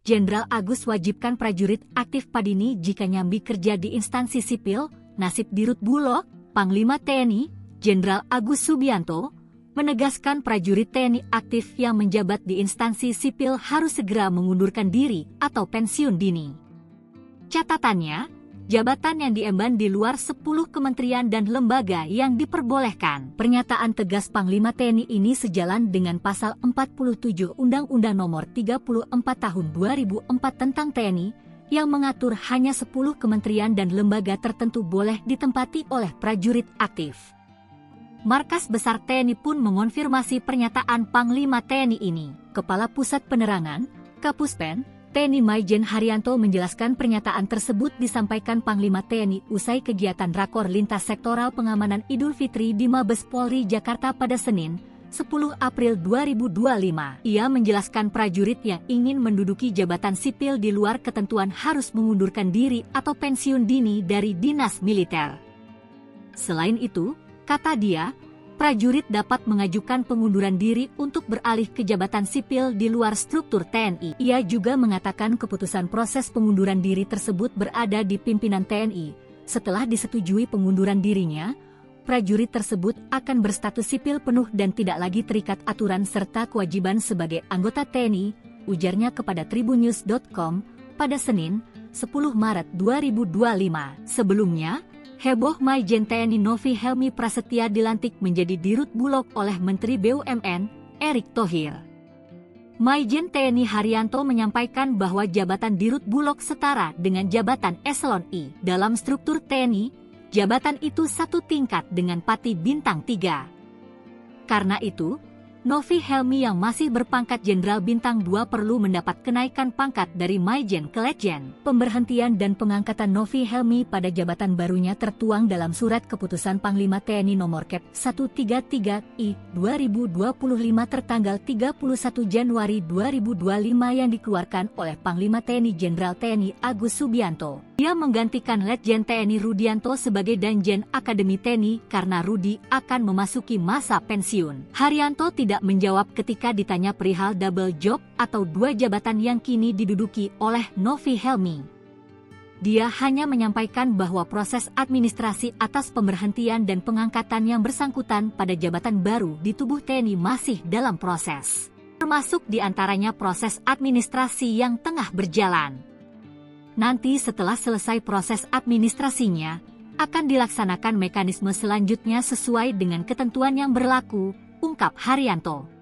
Jenderal Agus wajibkan prajurit aktif Padini jika nyambi kerja di instansi sipil, nasib Dirut Bulog. Panglima TNI, Jenderal Agus Subianto, menegaskan prajurit TNI aktif yang menjabat di instansi sipil harus segera mengundurkan diri atau pensiun dini. Catatannya, jabatan yang diemban di luar 10 kementerian dan lembaga yang diperbolehkan. Pernyataan tegas Panglima TNI ini sejalan dengan Pasal 47 Undang-Undang Nomor 34 Tahun 2004 tentang TNI, yang mengatur hanya 10 kementerian dan lembaga tertentu boleh ditempati oleh prajurit aktif. Markas Besar TNI pun mengonfirmasi pernyataan Panglima TNI ini. Kepala Pusat Penerangan, Kapuspen, TNI Maijen Haryanto menjelaskan pernyataan tersebut disampaikan Panglima TNI usai kegiatan Rakor Lintas Sektoral Pengamanan Idul Fitri di Mabes Polri Jakarta pada Senin, 10 April 2025. Ia menjelaskan prajurit yang ingin menduduki jabatan sipil di luar ketentuan harus mengundurkan diri atau pensiun dini dari dinas militer. Selain itu, kata dia, prajurit dapat mengajukan pengunduran diri untuk beralih ke jabatan sipil di luar struktur TNI. Ia juga mengatakan keputusan proses pengunduran diri tersebut berada di pimpinan TNI. Setelah disetujui pengunduran dirinya, prajurit tersebut akan berstatus sipil penuh dan tidak lagi terikat aturan serta kewajiban sebagai anggota TNI, ujarnya kepada tribunnews.com pada Senin, 10 Maret 2025. Sebelumnya, heboh Maijen TNI Novi Helmi Prasetya dilantik menjadi Dirut Bulog oleh Menteri BUMN, Erick Thohir. Maijen TNI Haryanto menyampaikan bahwa jabatan Dirut Bulog setara dengan jabatan Eselon I. Dalam struktur TNI, jabatan itu satu tingkat dengan Pati Bintang 3. Karena itu, Novi Helmi yang masih berpangkat Jenderal Bintang 2 perlu mendapat kenaikan pangkat dari Maijen ke Letjen. Pemberhentian dan pengangkatan Novi Helmi pada jabatan barunya tertuang dalam Surat Keputusan Panglima TNI Nomor Kep 133I 2025 tertanggal 31 Januari 2025 yang dikeluarkan oleh Panglima TNI Jenderal TNI Agus Subianto. Ia menggantikan Letjen TNI Rudianto sebagai Danjen Akademi TNI karena Rudi akan memasuki masa pensiun. Haryanto tidak menjawab ketika ditanya perihal double job atau dua jabatan yang kini diduduki oleh Novi Helmi. Dia hanya menyampaikan bahwa proses administrasi atas pemberhentian dan pengangkatan yang bersangkutan pada jabatan baru di tubuh TNI masih dalam proses. Termasuk diantaranya proses administrasi yang tengah berjalan. Nanti setelah selesai proses administrasinya, akan dilaksanakan mekanisme selanjutnya sesuai dengan ketentuan yang berlaku, ungkap Haryanto.